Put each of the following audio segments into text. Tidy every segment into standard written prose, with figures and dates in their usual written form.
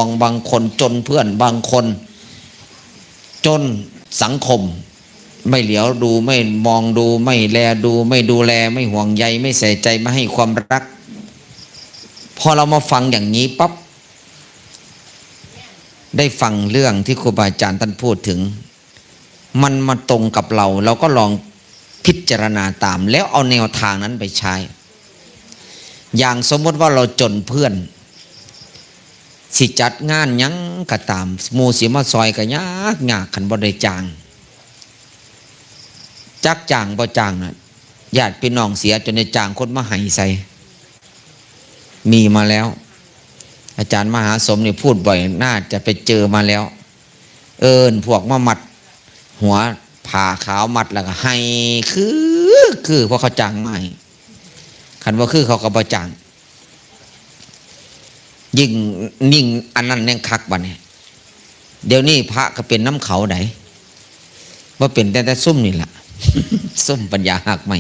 องบางคนจนเพื่อนบางคนจนสังคมไม่เหลียวดูไม่มองดูไม่แลดูไม่ดูแลไม่ห่วงใยไม่ใส่ใจไม่ให้ความรักพอเรามาฟังอย่างนี้ปั๊บได้ฟังเรื่องที่ครูบาอาจารย์ท่านพูดถึงมันมาตรงกับเราก็ลองพิจารณาตามแล้วเอาแนวทางนั้นไปใช้อย่างสมมติว่าเราจนเพื่อนสิจัดงานยังก็ตามหมู่สิมาซอยก็ยากขันบ่ได้จ้างจักจ้างบ่จ้างน่ะญาติพี่น้องเสียจนได้จ้างคนมาให้ใส่มีมาแล้วอาจารย์มหาสมนี่พูดบ่อยน่าจะไปเจอมาแล้วพวกมามัดหัวผ่าขาวมัดแล้วก็ให้คือเพราะเขาจ้างมาให้คันว่าคือเขาก็บ่จ้างยิ่งนิ่งอันนั้นยังคักบัดนี้เดี๋ยวนี้พระก็เป็นน้ำเขาไหนว่าเป็นแต่ซุ่มนี่แหละ ซุ่มปัญญาหักไม่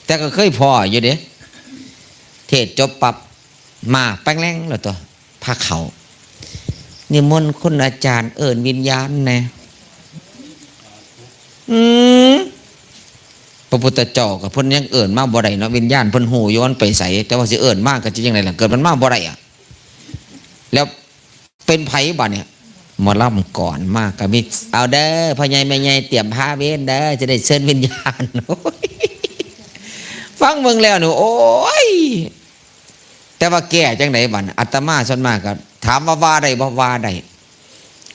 แต่ก็เคยพออยู่เด้เทศจบปับมาแป้งแรงแล้วตัวพระเขานิมนต์คุณอาจารย์วิญญาณแน่พระพุทธเจ้ากับเพิ่นยังมาบ่ได้เนาะวิญญาณเพิ่นหูย้อนไปใส่แต่ว่าสิมากก็จะยังไงล่ะเกิดมันมาบ่ได้อะแล้วเป็นไผบ่เนี่ยหมอล่ำก่อนมากก็มีเอาเด้อพ่อใหญ่แม่ใหญ่เตรียมผ้าเว้นเด้อจะได้เชิญวิญญาณ ฟังเบิ่งแล้วหนูโอ้ยแต่ว่าแก่จังไหนบัดอาตมาส่วนมากก็ถามว่าได้บ่ว่าได้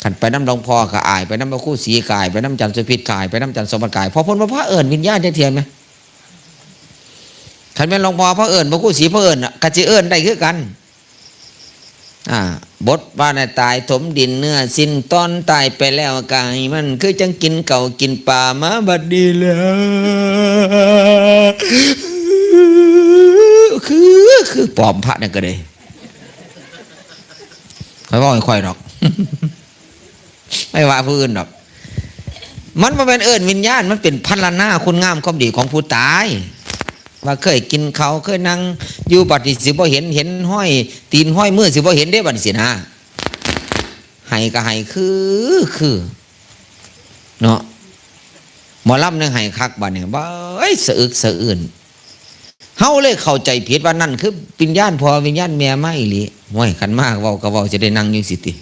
ขันไปน้ำหลวงพ่อก็อายไปน้ำพระครูศรีกายไปน้ำจันทร์สุพิษกายไปน้ำจันทร์สมบัติกายพอพ้นพระวิญญาณจะเทียมไหมขันเป็นหลวงพ่อพระพระครูศรีพระกะจิได้คือกันบทว่าในตายถมดินเนื้อสิ้นตอนตายไปแล้วกายมันคือจังกินเก่ากินป่ามาบัดดีแล้วคือปลอมพระเนี่ยก็ได้ไม่ว่าค่อยหรอก ไม่ว่าผู้อื่นหรอกมันมาเป็นวิญญาณมันเป็นพันนาคุณงามความดีของผู้ตายว่าเคยกินเขาเคยนั่งอยู่บัดนี้สิบ่เห็นห้อยตีนห้อยมือสิบ่เห็นได้บัดนี้สินะให้ก็ให้คือเนาะหมอลำเนี่ยให้คักบัดเนี่ยบ่สะอึกสะอื่นเฮาเลยเข้าใจผิดว่านั่นคือวิญญาณพ่อวิญญาณแม่ไม่อีหลีห้วยขันมากเว้าก็เว้าจะได้นั่งอยู่สิติ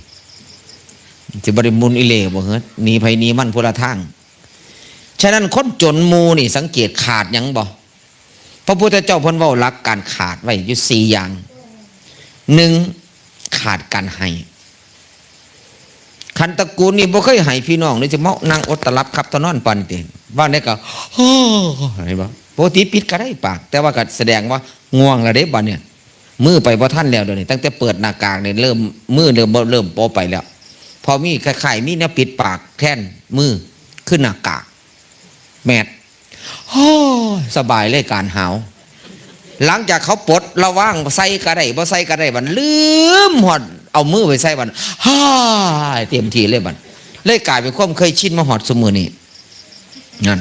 สิบ่ได้มุนอิเลบ่เฮ็ดหนีไผหนีมันพุละทางฉะนั้นคนจนหมู่นี่สังเกตขาดหยังบ่พระพุทธเจ้าเพิ่นเว้าหลักการขาดไว้อยู่4อย่าง1ขาดการให้คันตระกูลนี่บ่เคยให้พี่น้องนี่สิมานั่งอดตะลับครับตะนอนปันติว่าได้ก็เห็นบ่ปกติปิดก็ได้ปากแต่ว่าก็แสดงว่าง่วงแล้วเด้บัดเนี่ยมือไปบ่ทันแล้วเดี๋ยวนี้ตั้งแต่เปิดหน้ากากนี่เริ่มมือเริ่มโปไปแล้วพอมีไข่มีเนี่ยปิดปากแทนมือขึ้นหน้ากากแมทสบายเลยการหาวหลังจากเขาปลดระว่างใส่กระไดบ่ใส่กระไดบันลืมหอดเอามือไปใส่บันเต็มทีเลยบันเลยกลายเป็นความเคยชินมาหอดสมือนี่นั่น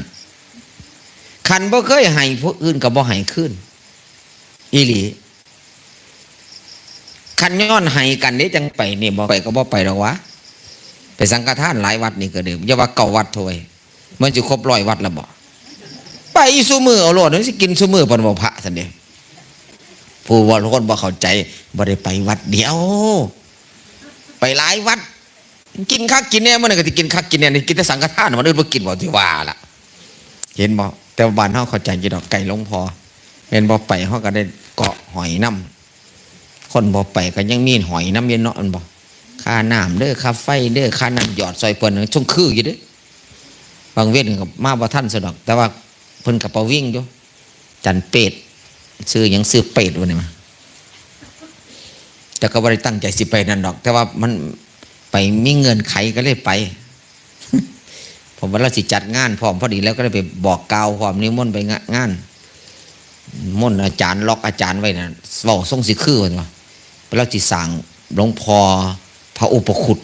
ขันบ่เคยให้ผู้อื่นกับบ่ให้ขึ้นอีหลีขันย้อนให้กันนี้จังไปนี่บ่ไปก็บ่ไปหรอกวะไปสังฆทานหลายวัดนี่ก็เดิมอย่าว่าเก่าวัดถวยมันจะครบ100 วัดแล้วบ่ไปซุมือเอาโลดนี่สิกินซุมือปนบ่พระซั่นเด้ผู้ว่าคนบ่เข้าใจบ่ได้ไปวัดเดียวไปหลายวัดกินคักกินแน่มันก็สิกินคักกินแน่นี่กินแต่สังฆทานมันอื่นบ่กินบ่ที่ว่าล่ะเห็นบ่แต่บ้านเฮาเข้าใจอยู่ดอกไก่หลวงพ่อแม่นบ่ไปเฮาก็ได้เกาะหอยน้ำคนบ่ไปก็ยังมีหอยน้ำเย็นเนาะอันบ่ค่าน้ำเด้อค่าไฟเด้อค่าน้ำหยอดซอยเพิ่นช่วงคืออยู่เด้บางเว้นก็มาบ่ทันซะดอกแต่ว่าเพิ่นก็เป่าวิ่งอยู่จันเป็ดซื้อหยังซื้อเป็ดวันนี้มาแต่ก็บ่ได้ตั้งใจสิไปนั่นดอกแต่ว่ามันไปมีเงินไขก็เลยไป ผมว่าเราสิจัดงานพร้อมพอดีแล้วก็เลยไปบอกกล่าวพร้อมนิมนต์ไปงานม่นอาจารย์ล็อกอาจารย์ไว้นะเว้าทรงสิคือว่าเราสิสร้างหลวงพ่อพระอุปคุต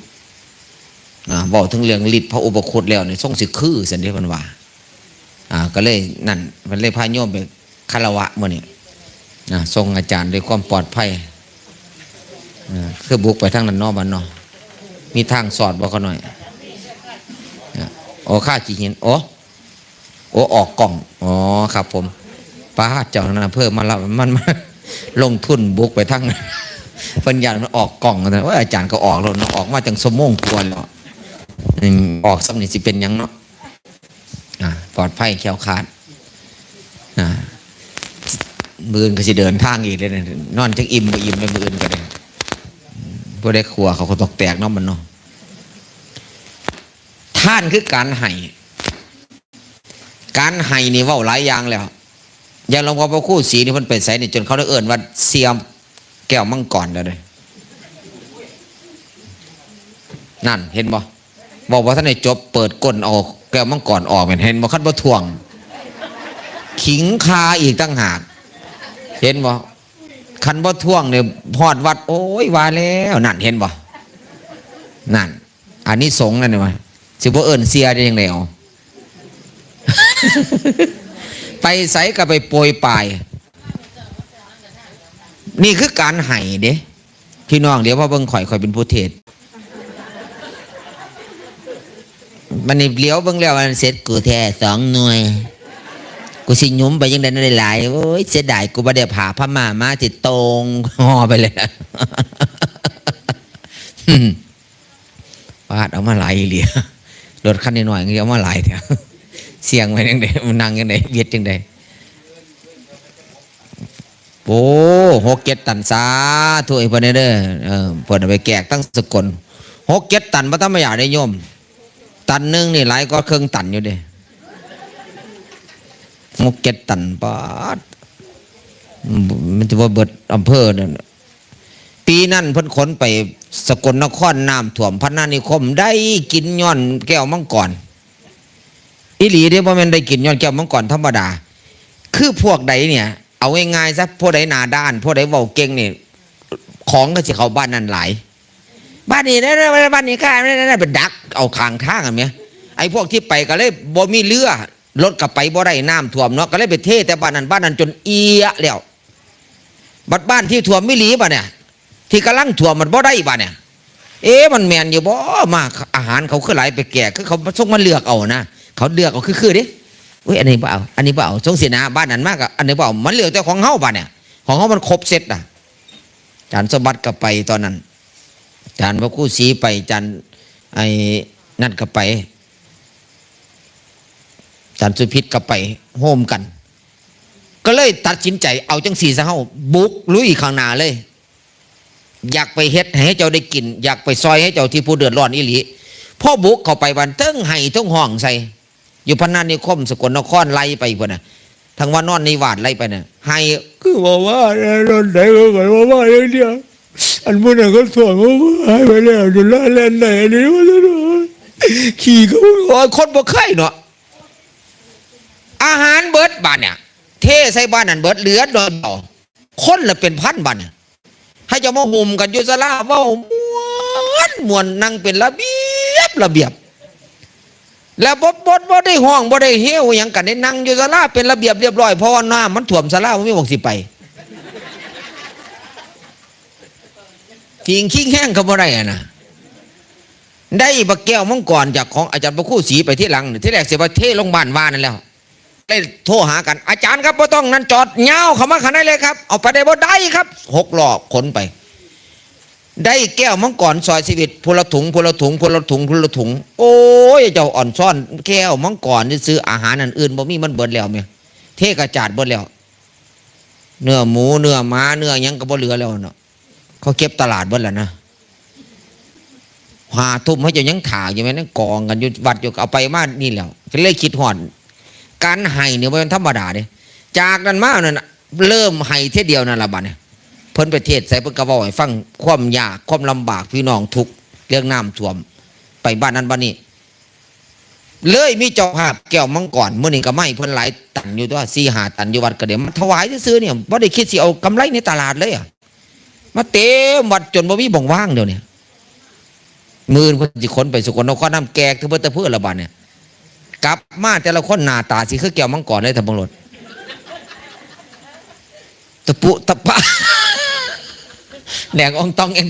เว้าถึงเรื่องฤทธิ์พระอุปคุตแล้วนี่ทรงสิคือซั่นเด้เพิ่นว่าก็เลยนั่นมันเลยพาโยมไปคารวะมื้อนี้ส่งอาจารย์ด้วยความปลอดภัย คือบุกไปทางนั้นนอกบ้านนอกมีทางสอดบ่เขาหน่อยโอ้ข้าจีหินโอ้ออกกล่องอ๋อครับผมป้าเจ้าหน้าเพิ่มมาแล้วมันลงทุนบุกไปทั้งปัญญามันออกกล่องนะว่าอาจารย์ก็ออกแล้วออกมาจังสมงกวนแล้วออกสำนิสิเป็นยังเนาะปลอดภัยแคล้วคลาดมือก็สิเดินทางอีกเลยนะนอนจังอิ่มเลยมือก็ได้พวกได้ครัวเขาตกแตกเนาะมันเนาะท่านคือการให้นี่ว่าหลายอย่างแล้วอย่างหลวงพ่อพระครูศรีนี่เพิ่นไปใส่นี่จนเขาได้เอิ้นว่าเสียมแก้วมังกรแล้วเลยนั่นเห็นบ่บอกว่าท่านได้จบเปิดก้นออกแก้วมังกรออกเห็นบ่คันบ่ทวงขิงคาอีกตั้งหากเห็นบ่คันบ่ทวงเนี่ยฮอดวัดโอ้ยว่าแล้วนั่นเห็นบ่นั่นอันนี้สงฆ์นั่นนี่ว่าสิบ่เอิ้นเสียได้ยังไงเอา ไปใส่ก็ไปโปรยปลายนี่คือการให้เด้พี่น้องเดี๋ยวว่าเบิ่งข่อยเป็นผู้เทศมันนี่เลี้ยวเบิ่งแล้วมันเสร็จกูแท้2 หน่วยกูสิยุ้มไปยังได้หลายโอ้ยเสียดายกูบ่ได้ผ่าพม่ามาติดตรงห่อไปเลยปาดเอามาหลายเหลียรถคันนิดหน่อยเอามาหลายเถอะเสียงไปยังไงมันนั่งยังไงเบียดยังไงโอ้6-7 ตันสาถุยพอเด้อเปิดไปแกกตั้งสกล6-7 ตันพระธรรมยาได้โยมตันนึงนี่หลายก็ครึ่งตันอยู่เด้6-7 ตันปาดมันจะว่าเบิดอำเภอเนี่ยปีนั้นเพิ่นขนไปสกลนครน้ำท่วมพระนานิคมได้กินย้อนแก้วมังกรอีหลีเด้บ่แม่นได้กินย้อนแก้วมังกรธรรมดาคือพวกใดเนี่ยเอาง่ายๆซะพวกใดหน้าด้านพวกใดเว้าเก่งนี่ของก็สิเข้าบ้านนั้นหลายบ้านนี้ได้บ้านนี้ข้าได้ไปดักเอาข้างทางอ่ะแม่ไอ้พวกที่ไปก็เลยบ่มีเรือรถก็ไปบ่ได้น้ำท่วมเนาะก็เลยไปเทแต่บ้านนั้นจนเอียแล้วบัดบ้านที่ท่วมไม่หลีบ่เนี่ยที่กำลังท่วมมันบ่ได้บ่เนี่ยมันแม่นอยู่บ่มาอาหารเขาคือหลายไปแก่คือเขาส่งมาเลือกเอานะเขาเลือกเอาคือดิอุ้ยอันนี้บ่เอาอันนี้บ่เอาส่งสินะบ้านนั้นมากอันนี้บ่เอามันเลือกแต่ของเฮาบ่เนี่ยของเฮามันครบเซตอ่ะอาจารย์สมบัติก็ไปตอนนั้นอาจารย์พระครูศรีไปอาจารย์ไอ้นั่นก็ไปอาจารย์สุพิษก็ไปโฮมกันก็เลยตัดสินใจเอาจังสี่ซะเฮาบุกลุยข้างหน้าเลยอยากไปเฮ็ดให้เจ้าได้กินอยากไปซอยให้เจ้าที่ผู้เดือดร้อนอีหลีพ่อบุกเข้าไปวันเติ้งไห้เติ้งห้องใส่อยู่พนันนิคมสกลนครไล่ไปพุ่นน่ะทางว่านอนนิวาสไล่ไปน่ะไห้คือว่าโดนไหนก็ไงว่าอย่างเดียวอันมันก็ถ่วงว่าให้ไปแล้วจนละเล่นไหนนี่ว่าขี่ก็คนบ่เคยเนาะอาหารเบิดบ้านเนี่ยเทใส่บ้านนั่นเบิดเหลือดอกคนละเป็นพันบ้านเนี่ยให้เจ้ามาหุ่มกันอยู่ศาลาเว้าม่วนนั่งเป็นระเบียบแล้วบ่ได้ห้องบ่ได้เฮี้ยวหยังกันได้นั่งอยู่ศาลาเป็นระเบียบเรียบร้อยเพราะว่าน้ำมันท่วมศาลาบ่มีหม้องสิไปทิ้งขี้แห้งก็บ่ได้นะได้บักแก้วมังกรจากของอาจารย์พระครูศรีไปที่หลังที่แรกสิว่าเทลงบ้านว่านั่นแล้วได้โทรหากันอาจารย์ครับบ่ต้องนั่นจอดเงาเข้ามาข้างในเลยครับเอาไปได้บ่ได้ครับ6 ล้อขนไปได้แก้วมังกรซอยชีวิตพลถุงโอ้ยเจ้าอ่อนซ่อนแก้วมังกรจะซื้ออาหารอันอื่นบ่มีมันเบิดแล้วแม่เทกระจาดเบิดแล้วเนื้อหมูเนื้อม้าเนื้อยังก็บ่เหลือแล้วเนาะเขาเก็บตลาดเบิดแล้วนะหาทุ่มให้เจ้ายังถ่าอยู่ไหมนั่นกองกันอยู่วัดอยู่เอาไปมานี่แล้วก็เลยคิดหอดการให้เนี่ยมันธรรมดาเด้จากนั้นมานั่นเริ่มให้เท่เดียวนั่นละบัดเนี่ยเพิ่นไปเทศใส่เพิ่นก็เว้าให้ฟังความยากความลำบากพี่น้องทุกเรื่องน้ำท่วมไปบ้านนั้นบ้านนี้เลยมีเจ้าภาพแก้วมังกรมื้อนี้ก็ไม่เพิ่นหลายตันอยู่ตัว4-5 ตันอยู่วัดก็เดี๋ยวมาถวายซื่อๆเนี่ยบ่ได้คิดสิเอากำไรในตลาดเลยอ่ะมาเต็มวัดจนบ่มีบ่งว่างเดี๋ยวนี้มื้อเพิ่นสิขนไปสกลนครน้ำแกกถึงเพิ่นตะเพื่อละบัดเนี่ยกลับมาแต่ละคนหน้าตาสิคือแก้วมังกรเลยท่านบังรถตะปุตะปะ แดงองตองเอง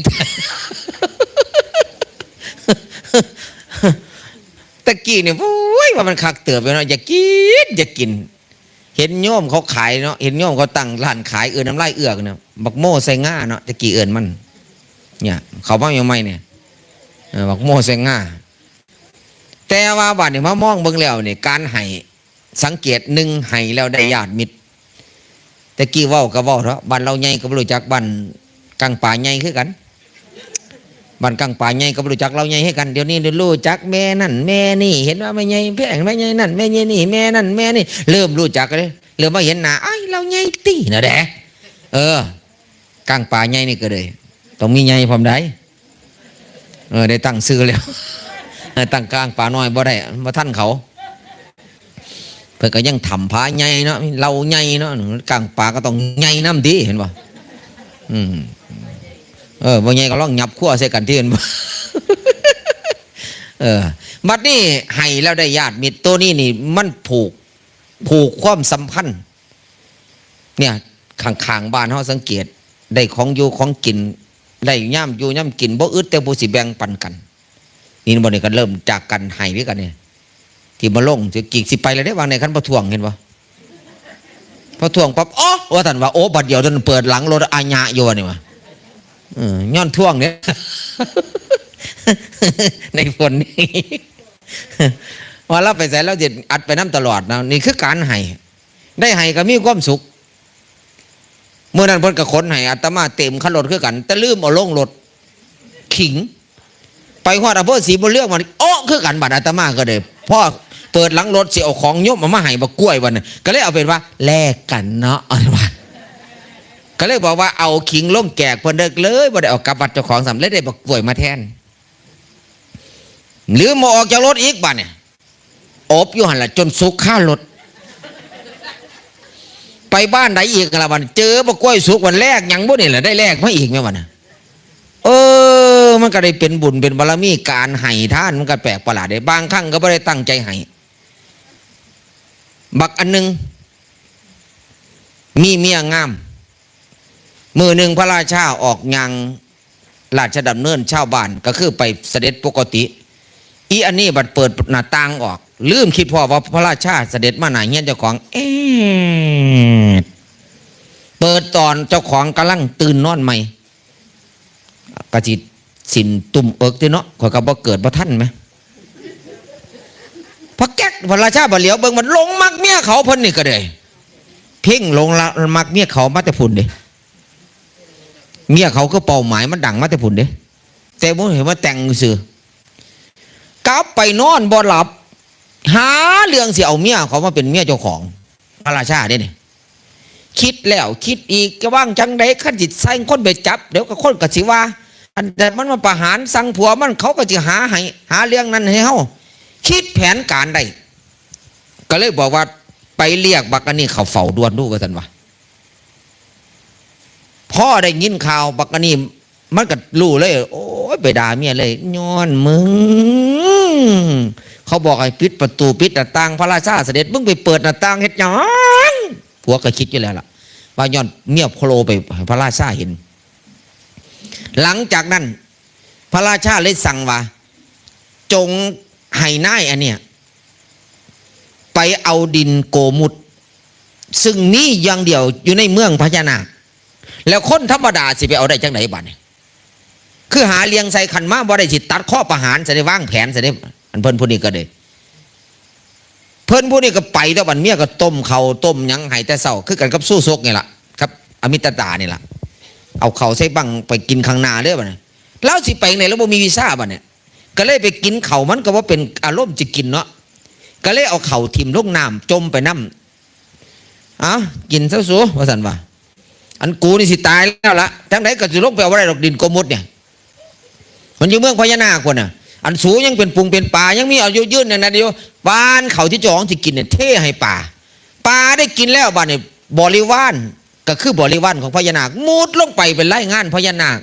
ตะกี้เนี่ยโอ้ยว่ามันคักเติบไปเนาะอย่ากินเห็นโยมเขาขายเนาะเห็นโยมเขาตั้งร้านขายน้ำลายเอือกเนาะบักโม่ใส่ง่าเนาะตะกี้มันเนี่ยเขาว่ายังไงเนี่ยบักโม่ใส่ง่าแต่ว่าบัดเนี่ยมามองเบิ่งแล้วเนี่ยการให้สังเกตหนึ่งให้แล้วได้ญาติมิตรตะกี้เว้าก็เว้าเถอะบ้านเราใหญ่ก็บ่รู้จักบ้านกลางป่าใหญ่คือกันบ้านกลางป่าใหญ่ก็บ่รู้จักเราใหญ่ให้กันเดี๋ยวนี้รู้จักแม่นั่นแม่นี่เห็นว่าแม่ใหญ่แพงแม่ใหญ่นั่นแม่ใหญ่นี่แม่นั่นแม่นี่เริ่มรู้จักกันเลยเริ่มมาเห็นหน้าไอ้เราใหญ่ตีน่ะแดะกลางป่าใหญ่นี่ก็เลยต้องมีใหญ่พร้อมได้ได้ตั้งชื่อแล้วตั้งกลางป่าน้อยบ่ได้บ่ทันเขาเพิ่นก็ยังทำผาใหญ่เนาะเราใหญ่เนาะกลางป่าก็ต้องใหญ่น้ำดีเห็นบ่บ่ใหญ่ก็ลองหยับขั้วใส่กันที่เห็นบ่บัดนี้ให้แล้วได้ญาติมิตรตัวนี้นี่มันผูกความสัมพันธ์เนี่ยข้างๆบ้านเฮาสังเกตได้ของอยู่ของกินได้ย่ำอยู่ย่ำกินบ่อึดแต่ผู้สิแบ่งปันกันนี่บ่นี่ก็เริ่มจากกันให้ด้วยกันเนี่ยที่มาลงสิกิกสิไปแล้วได้วางในคันบ่ท่วงเห็นบ่พอท่วงปั๊บอ๋อว่าท่านว่าโอ้บัดเดียวท่านเปิดหลังรถอาญะอยู่นี่ว่าย้อนท่วงเนี่ยในฝนนี่ว่าเราไปใส่แล้วจะอัดไปน้ำตลอดนะนี่คือการให้ได้ให้ก็มีความสุขเมื่อนั้นเพิ่นก็ขนให้อาตมาเต็มคันรถคือกันแต่ลืมเอาลงรถขิงไปฮอดอำเภอศรีบุญเรื่องมันอ้อคือกันบัดอาตมาก็เลยพ่อเปิดหลังรถสิเอาของยกมาให้บักกล้วยวันนั้นก็เลยเอาเป็นว่าแลกกันเนาะเอาว่าก็เลยบอกว่าเอาขิงล่มแกกเพิ่นเลิกเลยบ่ได้เอากลับบัดเจ้าของสำเร็จได้บักกล้วยมาแทนหรือมาออกจากรถอีกบัดเนี่ยอบอยู่หั่นล่ะจนสุกข้ารถไปบ้านไหนอีกละบัดเจอบักกล้วยสุกวันแรกยังบ่นี่แหละได้แลกมาอีกแม่บัดน่ะมันก็ได้เป็นบุญเป็นบารมีการให้ท่านมันก็แปลกประหลาดได้บางครั้งก็ไม่ได้ตั้งใจให้บักอันหนึ่งมีเมียงามมือหนึ่งพระราชาออกยังราชดำเนินชาวบ้านก็คือไปเสด็จปกติอีอันนี้บัดเปิดหน้าต่างออกลืมคิดพ่อว่าพระราชาเสด็จมาหน้าเฮียนเจ้าของเปิดตอนเจ้าของกำลังตื่นนอนใหม่กะจิสินตุ่มเอิกที่เนาะข่อยก็บ่เกิดบ่ทันไหมพอแก๊กพระราชาบ่เหลียวเบิ่งมันลงมักเมียเขาเพิ่นนี่ก็ได้เพ่งลงละมักเมียเขามาแต่พุ่นเด้เมียเขาก็เป้าหมายมันดังมาแต่พุ่นเด้แต่บ่เห็นว่าแต่งซื่อกลับไปนอนบ่หลับหาเรื่องสิเอาเมียเขามาเป็นเมียเจ้าของพระราชาเด้นี่คิดแล้วคิดอีกจะว่างจังใดขั้นจิตใส่คนไปจับเดี๋ยวก็คนก็สิว่าอันแต่มันมาประหารสั่งผัวมันเขาก็จะหาเรื่องนั้นให้เฮาคิดแผนการได้ก็เลยบอกว่าไปเรียกบักอันนี้เขาเฝ้าด่วนดูว่าซั่นว่าพ่อได้ยินข่าวบักอันนี้มันก็รู้เลยโอ้ยไปด่าเมียเลยย้อนมึงเขาบอกให้ปิดประตูปิดหน้าต่างพระราชาเสด็จมึงไปเปิดหน้าต่างเฮ็ดหยังผัวก็คิดอยู่แล้วล่ะว่าย้อนเมียโคโลไปพระราชาเห็นหลังจากนั้นพระราชาเลยสั่งว่าจงให้นายอันเนี้ยไปเอาดินโกมุตซึ่งมีอย่างเดียวอยู่ในเมืองพญานาคแล้วคนธรรมดาสิไปเอาได้จังไหนบ้านคือหาเลี้ยงใส่ขันมาบ่ได้สิตัดข้อประหารจะได้วางแผนจะได้อันเพิ่นผู้นี้ก็ได้เพิ่นผู้นี้ก็ไปแต่วันเมียก็ต้มเขาต้มยังไห้แต่เศร้าคือกันกับสู้ซกไงล่ะครับอมิตตานี่ล่ะเอาเขาใส่บังไปกินข้างหน้าเด้อบ่เนี่ยแล้วสิไปไหนแล้วบ่มีวีซ่าบ่เนี่ยก็เลยไปกินเขามันก็ว่าเป็นอารมณ์จะกินเนาะก็เลยเอาเขาทิ่มลงน้ำจมไปน้ำกินซะสูว่าซั่นว่าอันกูนี่สิตายแล้วล่ะจังไดก็สิลงไปเอาบ่ได้ดอกดินโกมุตเนี่ยมันอยู่เมืองพญานาคคนน่ะอันสูงยังเป็นปุงเป็นป่ายังมีอายุยืนเนี่ยนะเดียวบ้านเขาที่เจ้าของสิกินเนี่ยเท่ให้ป่าได้กินแล้วบ้านเนี่ยบริวารก็คือบริวารของพญานาคมุดลงไปเป็นไล่งานพญานาค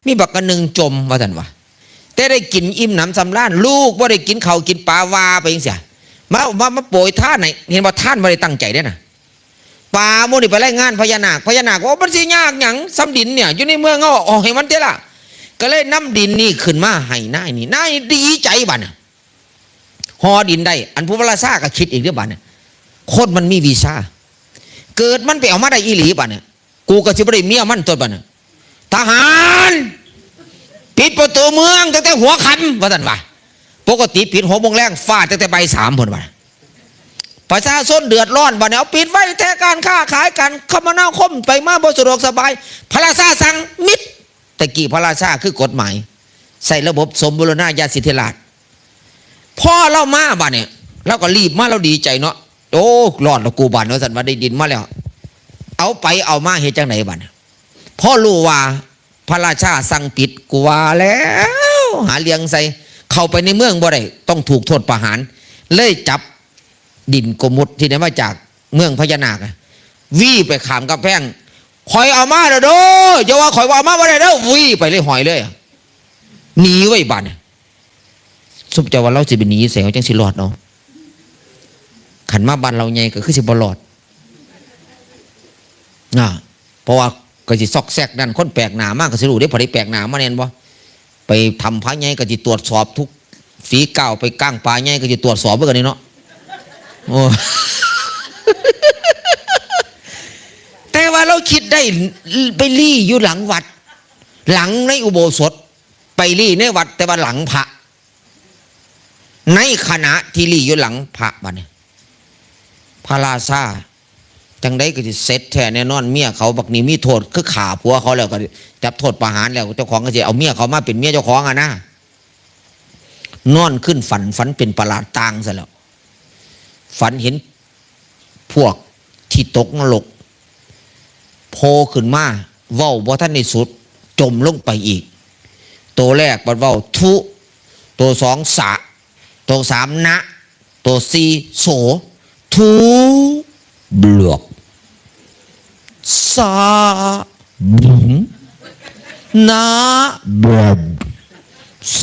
มีบักกระนึงจมว่าท่านว่าแต่ได้กินอิ่มหนำสำราญลูกว่าได้กินเขากินปลาวาไปเองเสียมาโปรยท่านไหนเห็นว่าท่านไม่ได้ตั้งใจได้น่ะ ป่าโมนี่ไปไล่งานพญานาคว่ามันสิยากหยังซ้ำดินเนี่ยอยู่ในเมืองเอาออกให้มันเท่าล่ะก็เลยนำดินนี่ขึ้นมาให้นายนี่นายดีใจบัดเนี่ยห่อดินได้อันผู้พระราชาก็คิดอีกเรื่องบัดเนี่ยคนมันมีวีซ่าเกิดมันไปเอามาได้อีหลีบัดเนี่ยกูก็สิบ่ได้เมียมันตัวบัดเนี่ยทหารปิดประตูเมืองตั้งแต่หัวค่ำว่าซั่นว่าปกติปิด6 โมงแรงฟาดตั้งแต่บ่าย 3พุ่นบัดประชาชนเดือดร้อนบัดเนี่ยเอาปิดไว้แท้การค้าขายกันคมนาคมไปมาบ่สะดวกสบายพระราชาสั่งมิดแต่กี่พระราชาคือกฎหมายใส่ระบบสมบูรณาญาสิทธิราชพ่อเล่ามาบัดเนี่ยเราก็รีบมาเราดีใจเนาะโอ้รอดแล้วกูบัดว่าซั่นว่าได้ดินมาแล้วเอาไปเอามาเฮ็ดจังไหนบัดพ่อรู้ว่าพระราชาสั่งปิดกูว่าแล้วหาเลี้ยงใส่เข้าไปในเมืองบ่ได้ต้องถูกโทษประหารเลยจับดินกมุดที่ได้มาจากเมืองพญานาควี่ไปขามกำแพงคอยเอามาเด้ออย่าว่าคอยว่าเอามาบ่ได้เด้อวี่ไปเลยหอยเลยหนีไว้บัดสุบจะว่าเราสิเป็นหนีเสียงจังสิรอดเนาะขันมาบ้านเราใหญ่ก็คือสิบ่รอดเพราะว่าก็สิซอกแซกนั่นคนแปลกหน้ามากก็สิรู้ได้พอได้แปลกหน้ามาแน่นบ่ไปทำพระใหญ่ก็สิตรวจสอบทุกฝีก้าวไปก้างปลาใหญ่ก็สิตรวจสอบเบิ่งกันนี่เนาะโอ้ แต่ว่าเราคิดได้ไปลี่อยู่หลังวัดหลังในอุโบสถไปลี่ในวัดแต่ว่าหลังพระในขณะที่ลี่อยู่หลังพระบัดนี้พระราชาจังได้ก็จะเสร็จแท้แน่นอนเมียเขาบักนี้มีโทษคือขาผัวเขาแล้วก็จับโทษประหารแล้วเจ้าของก็จะเอาเมียเขามาเป็นเมียเจ้าของนะนอนขึ้นฝันเป็นประหลาดต่างซะแล้วฝันเห็นพวกที่ตกนรกโผล่ขึ้นมาเว้าบ่ทันในสุดจมลงไปอีกตัวแรกบัดเว้าทุตัว2สะตัว3นะตัว4โสทุบลวกสาบุงนาบลโซ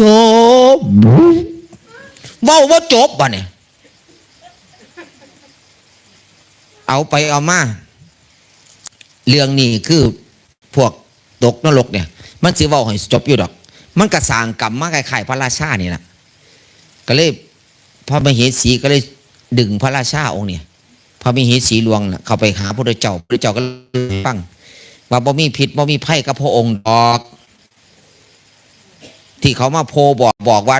บุงเว้าว่าจบบ่เนี่ยเอาไปเอามาเรื่องนี้คือพวกตกนรกเนี่ยมันสิเว้าให้จบอยู่ดอกมันกระสร้างกรรมมาคล้ายๆพระราชานี่นะก็เลยพระมเหสีก็เลยดึงพระราชาองค์เนี่ยพระมเหสีหลวงนะเข้าไปหาพระพุทธเจ้าก็ฟังว่าบ่มีผิดบ่มีไพ่กับพระองค์ดอกที่เขามาโพบอกว่า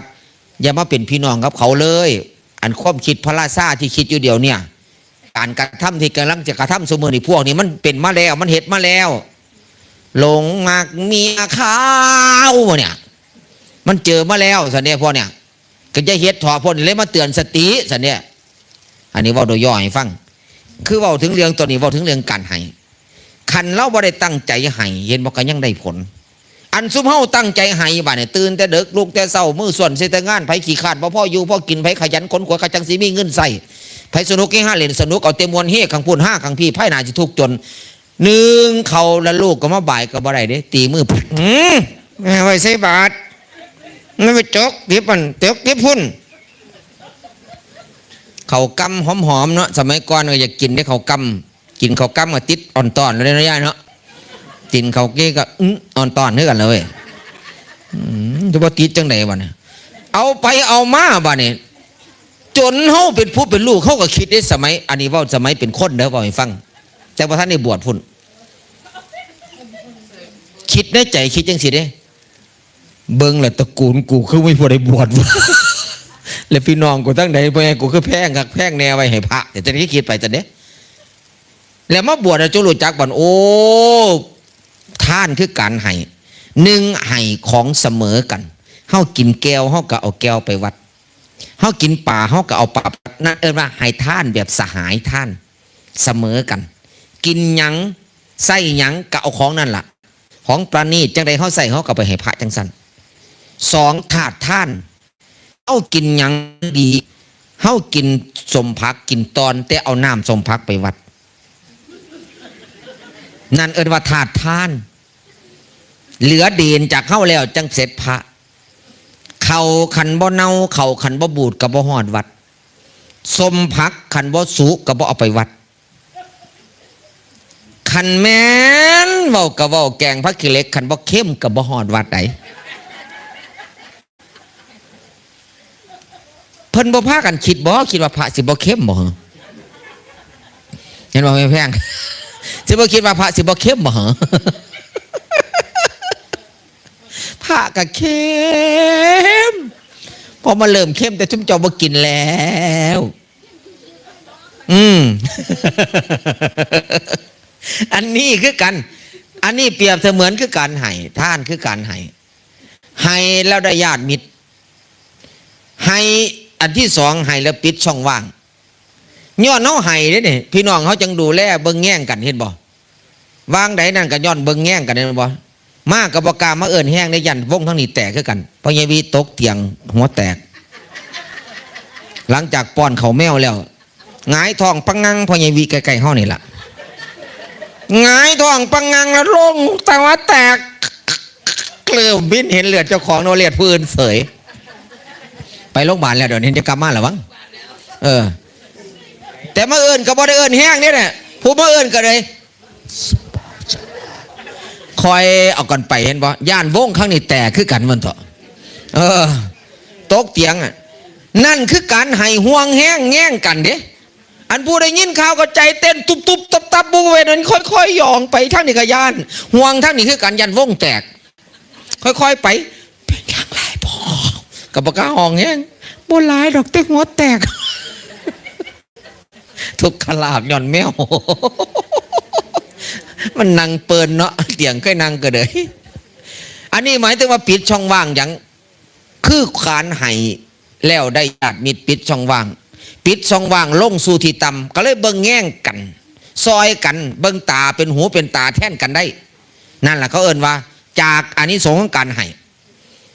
อย่ามาเป็นพี่น้องกับเขาเลยอันความคิดพระราชาที่คิดอยู่เดียวเนี่ยการกระทำที่กำลังจะกระทำสมมติพวกนี้มันเป็นมาแล้วมันเหตุมาแล้วหลงมักเมียข้าวเนี่ยมันเจอมาแล้วสันเนี่ยพวกเนี่ยก็จะเหตุถอพ้นเลยมาเตือนสติสันเนี่ยอันนี้ว่าโดยย่อให้ฟังคือว่าถึงเรื่องตัวนี้ว่าถึงเรื่องการให้ขันเล่าบ่ได้ตั้งใจให้เห็นบอกกันยังได้ผลอันซุ่มเฮาตั้งใจให้บ้านเนี่ยตื่นแต่เด็กลูกแต่เศร้ามือส่วนเสแต่งานไผขี้ขาดบ่พ่ออยู่พ่อกินไผขยันคนขวขจังสีมีเงินใส่ไผสนุกกี่ห้าเล่นสนุกเอาเต็มมวลเฮขังพูน5ขังพี่ไผหนาจะทุกจน1เขาและลูกก็มาบ่ายก็บ่ได้เด้ตีมือไว้ใส่บาทไม่ไปจกเก็บมันเก็บพุ่นเขากำหอมๆเนาะสมัยก่อนอยากกินได้เขากำกินเขากำกับติดอ่อนตอนเลยนะย่าเนาะกินเขาเกี้ก็อ่อนตอนเท่ากันเลยจะว่าติดจังไหนวะเนี่ยเอาไปเอามาบ้าเนี่ยจนเขาเป็นผู้เป็นลูกเขาก็คิดได้สมัยอันนี้ว่าสมัยเป็นคนเด้อบอกให้ฟังแต่พอท่านได้บวชพุ่นคิดในใจคิดจังสิเด้เบิ้งแหละตระกูลกูคือไม่พอได้บวชแล้วพี่น้องกูตั้งไหนไปกูคือแพงกับแพงแนวไว้ให้พระแต่ตอนนี้คิดไปแต่เนี้ยแล้วมาบวชจะรู้จักบ่อนโอ้ท่านคือการให้1ให้ของเสมอกันเฮากินแก้วเฮาก็เอาแก้วไปวัดเฮากินป่าเฮาก็เอาป่านั่นว่าให้ท่านแบบสหายท่านเสมอกันกินหยังใส่หยังก็เอาของนั่นล่ะของประณีตจังใดเฮาใส่เฮาก็ไปให้พระจังซั่น2ถาดท่านเฮากินหยังดีเฮากินสมผักกินตอนแต่เอาน้ำสมผักไปวัดนั่นเอิ้นว่าถาดท่านเหลือเดนจากเฮาแล้วจังเสร็จพระเขาขันบ่เน่าเขาขันบ่บูดกับบ่หอดวัดสมผักขันบ่สุกับบ่เอาไปวัด คันแม่นเว้าก็เว้าแกงผักขี้เหล็กคันบ่เข้มก็บ่ฮอดวัดใดเพิ่นบ่พากันคิดว่าพระสิบ่เข้มบ่เหรอเห็นบ่แม่แพงสิบ่คิดว่าพระสิบ่เข้มบ่เหรอพระก็เข้มพอมาเริ่มเข้มแต่ชุมเจ้าบ่กินแล้วอันนี้คือกันอันนี้เปรียบเสมือนคือการให้ท่านคือการให้แล้วได้ญาติมิตรให้อันที่สองให้แล้วปิดช่องว่างย้อนเฮาให้เด้นี่พี่น้องเขาจังดูแลเบิ่งแย่งกันเห็นบ่วางใดนั่นก็ย้อนเบิ่งแย่งกันเห็นบ่มากกับบ่กล้ามาเอิ้นแห้งในยันวงทั้งนี้แตกคือกันเพราะยายวีตกเตียงหัวแตกหลังจากป้อนเขาแมวแล้วหงายท้องปังงังเพราะยายวีใกล้ๆเฮานี่ล่ะหงายท้องปังงังแล้วลงแต่ว่าแตกเกลือบินเห็นเลือดเจ้าของโนเลียดผู้อื่นเสยไปโรงพยาบาลแล้วเดี๋ยวนี้จะกลับมาหรือวังแต่มาเอิญก็บ่ได้เอิญแห้งนี่แหละผู้มาเอิญก็เลยคอยเอากันไปเห็นบ่ย่านวงข้างนี้แต่คือกันมันเถอะตกเตียงอ่ะนั่นคือการให้ห่วงแห้งแง่งกันเด้อันผู้ได้ยินข่าวก็ใจเต้นตุบๆตับๆบุบเวนั้นค่อยๆย่องไปทางนี้ก็ย่านห่วงทางนี้คือการยันวงแตกค่อยๆไปเป็นอย่างไรพ่อกับปากกาห้องแห้งบ่หลายดอกเต็กหัวแตกทุกขลาบย่อนแมวมันนั่งเปินเนาะเตียงค่อยนั่งก็เลยอันนี้หมายถึงว่าปิดช่องว่างอย่างคือการให้แล้วได้ญาติมิตรปิดช่องว่างปิดช่องว่างลงสู่ที่ต่ำก็เลยเบิ่งแง่งกันซอยกันเบิ่งตาเป็นหูเป็นตาแท่นกันได้นั่นแหละเขาเอิ้นว่าจากอานิสงส์ของการให้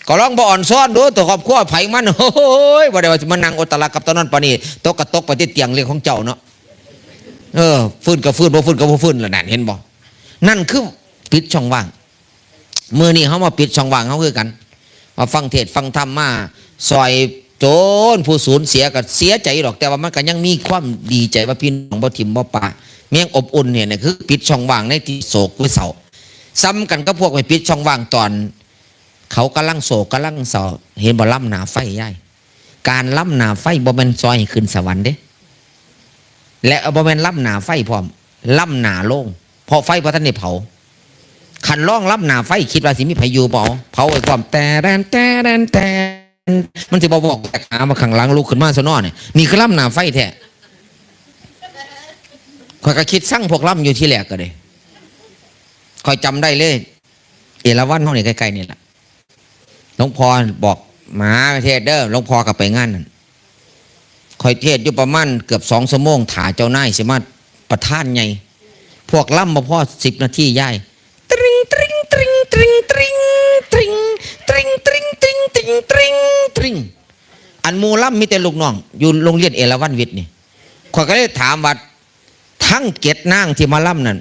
ก็ลองบ่อ่อนซ้อนดูตัวครอบครัวไผมันโอ้ยบ่ได้ว่ามานั่งอดตะลักกับตอนนั้นปานนี้ตกกระตกไปที่เตียงเรื่องของเจ้าเนาะฟื้นก็ฟื้นบ่ฟื้นก็บ่ฟื้นแล้วนั่นเห็นบ่นั่นคือปิดช่องว่างมื้อนี้เฮามาปิดช่องว่างเฮาคือกันมาฟังเทศน์ฟังธรรมมาซอยโจรผู้สูญเสียก็เสียใจหรอกแต่ว่ามันก็ยังมีความดีใจว่าพี่น้องบ่ทิ่มบ่ปาเมียงอบอุ่นเนี่ยคือปิดช่องว่างในที่โศกหรือเศร้าซ้ำกันก็พวกไปปิดช่องว่างตอนเขากำลังโศกกำลังเศร้าเห็นบ่ล่ำหนาไฟย่ายการล่ำหนาไฟบ่แม่นซอยขึ้นสวรรค์เด้และบ่แม่นล่ำหนาไฟพร้อมล่ำหนาโล่งพอไฟพอท่านได้เผาขันล่องล่ำหนาไฟคิดว่าสิมีพายุเผาไว้ความแต่มันจะบอกแต่ขามาขังหลังลุกขึ้นมาซะน้อเนี่ยนี่คือล่ำหนาไฟแท้คอยก็คิดสั่งพวกล่ำอยู่ที่แหลกก็เลยคอยจำได้เลยเอราวัณห้องนี่ใกล้ๆนี่แหละหลวงพ่อบอกหมาเทศเด้อหลวงพ่อกับไปงานนั่นคอยเทศอยู่ประมาณเกือบ2 ชั่วโมงถ่าเจ้านายสิมาประท่านไงพวกล่ำมาพ่อ10 นาทีย่ายตริงตริงตริงตริงตริงตริงตริงตริงตริงตริงตริงตริงอันมูล่ำมีแต่ลูกน้องอยู่โรงเรียนเอราวัณวิทย์นี่คอยก็เลยถามว่าทั้งเกศนางที่มาล่ำนั่น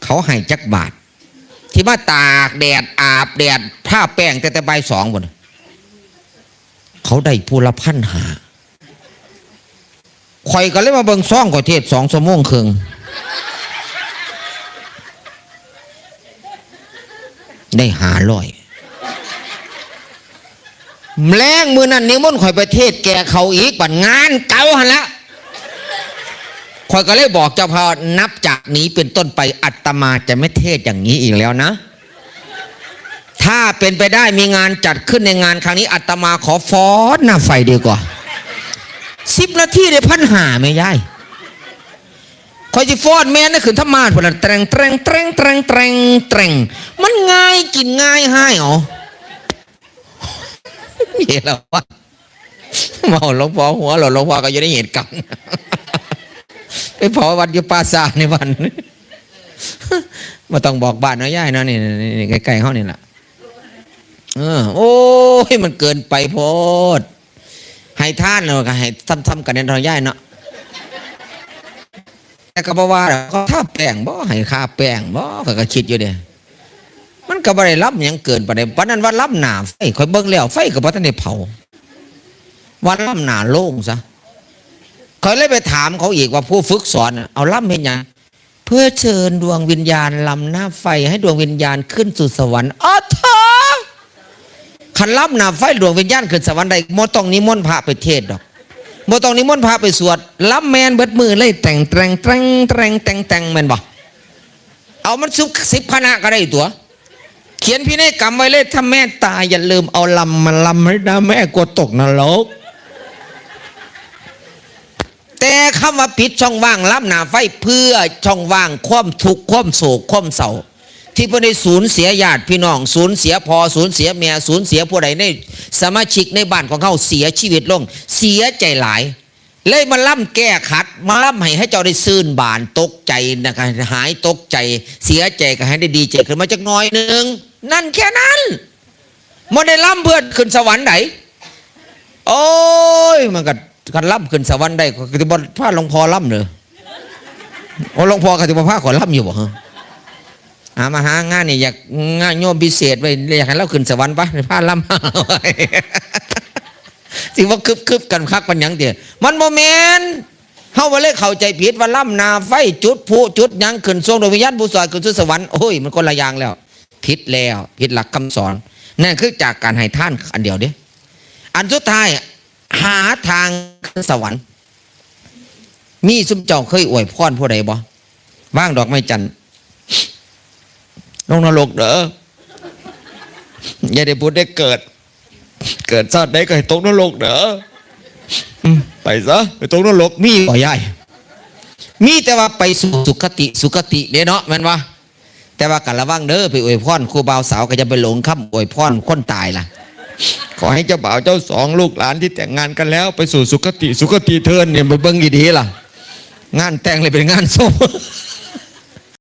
เขาให้จักบาทที่มาตากแดดอาบแดดผ้าแป้งแต่บ่าย 2บนเขาได้ผู้ละ1,500ข่อยก็เลยมาเบิ่งซ่องข่อยเทศ2 ชั่วโมงครึ่งได้500แรงมือนั้นนิมนต์ข่อยไปเทศแก่เขาอีกบัดงานเก่าหันละข่อยก็เลยบอกเจ้าพ่อนับจากนี้เป็นต้นไปอาตมาจะไม่เทศอย่างนี้อีกแล้วนะถ้าเป็นไปได้มีงานจัดขึ้นในงานครั้งนี้อาตมาขอฟ้อนหน้าไฟดีกว่า10 นาทีได้1,500ไม่ย่ายคอยจะฟ้อนแม่นได้ขึ้นธรรมาสพลันแตรงมันง่ายกินง่ายให้เหรอเห็นแล้วว่าเมาหลวงพ่อหัวหลวงพ่อก็จะได้เห็นกันไปเผาวัดอยู่ป่าซาในวันมาต้องบอกบ้านน้อยย่ายนะนี่ใกล้ๆเขานี่แหละโอ้ยมันเกินไปโพดให้ท่านเลยก็ให้ทำกันในน้อยย่ายเนาะแต่ก็บอกว่าเขาท่าแป้งบ่ให้ค่าแป้งบ่ก็คิดอยู่เดียมันก็บ่ได้รับยังเกินไปเลยวันนั้นว่ารับหนาไฟคอยเบิ่งแล้วไฟก็บ่ทันได้เผาวันรับหนาโล่งซะคอยเลยไปถามเขาอีกว่าผู้ฝึกสอนเอาล่ำเห็นยัง เพื่อเชิญดวงวิญญาณลำหน้าไฟให้ดวงวิญญาณขึ้นสู่สวรรค์อ๋อเธอขันลำหน้าไฟดวงวิญญาณขึ้นสวรรค์ได้โมต้องนิมนต์พระไปเทศดอกโมต้องนิมนต์พระไปสวดลำแมนเบิดมือเลยแต่งแมนบ่เอามันสิบคณะก็ได้ตัวเขียนพินัยกรรมไว้เลยถ้าแม่ตายอย่าลืมเอาลำมาลำให้นะแม่กลัวตกนรกแต่คำว่าปิดช่องว่างล้ำหนาไฟเพื่อช่องว่างความทุกข์ความโศกความเศร้าที่เพื่อนได้สูญเสียญาติพี่น้องสูญเสียพอสูญเสียเมียสูญเสียผู้ใดในสมาชิกในบ้านของเขาเสียชีวิตลงเสียใจหลายเลยมาล่ำแก้ขัดมาล่ำให้เจ้าได้ซื่นบานตกใจนะครับหายตกใจเสียใจก็ให้ได้ดีใจขึ้นมาจักหน่อยหนึ่งนั่นแค่นั้นมันได้ล่ำเพื่อนขึ้นสวรรค์ไหนโอ้ยมันก็กันล่ำขึ้นสวรรค์ได้ก็จะบอกพระหลวงพ่อล่ำเลยโอ้หลวงพ่อก็จะบอกพระขอล่ำอยู่บ่ฮะมาหางานนี่อยากงานโยมพิเศษไปอยากให้เราขึ้นสวรรค์ปะพระล่ำสิว่าคึบกันคักปัญญังเดียมันโมเมนต์เฮาว่าเลยเข้าใจผิดว่าล่ำนาไฟจุดผู้จุดยังขึ้นทรงดวงวิญญาณผู้สอยขึ้นสู่สวรรค์โอ้ยมันคนละอย่างแล้วผิดแล้วผิดหลักคำสอนนั่นคือจากการให้ท่านอันเดียวเด้อันสุดท้ายหาทางขึ้นสวรรค์มีซุมเจ้าเคยอวยพรผู้ใดบ่ว่างดอกไม้จันทร์ลงนรกเด้ออย่าได้พูดได้เกิดชาติใดก็ให้ตกนรกเด้อไปซะไปตกนรกมีบ่ยายมีแต่ว่าไปสู่สุคติเด้เนาะแม่นวะแต่ว่ากันระวังเด้อไปอวยพรครูบ่าวสาวก็จะไปหลงคำอวยพรคนตายล่ะขอให้เจ้าบ่าวเจ้าสองลูกหลานที่แต่งงานกันแล้วไปสู่สุคติเทินเนี่ยไปเบิ่งดีๆล่ะงานแต่งเลยเป็นงานศพ